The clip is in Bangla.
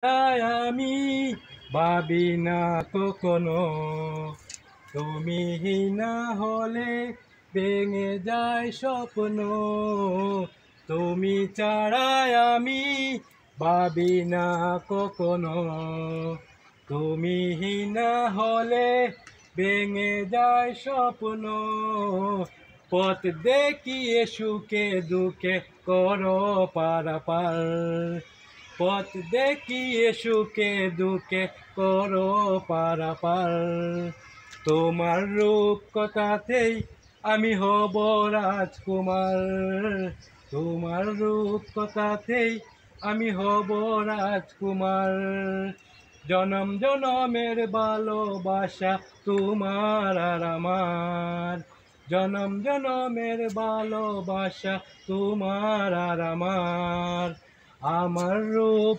তাই আমি ভাবি না কখনো, তুমি না হলে ভেঙে যায় স্বপ্ন। তুমি ছাড়াই আমি ভাবি না কখনো, তুমি না হলে ভেঙে যায় স্বপ্ন। পথ দেখিয়ে সুখে দুঃখে করো পারাপার, পথ দেখিয়ে সুখে দুঃখে করো পারাপার। তোমার রূপ কথাতেই আমি হব রাজকুমার, তোমার রূপ কথাতেই আমি হব রাজকুমার। জনম জনমের ভালোবাসা তোমার আর আমার, জনম জনমের ভালোবাসা তোমার আর আমার। আমার রূপ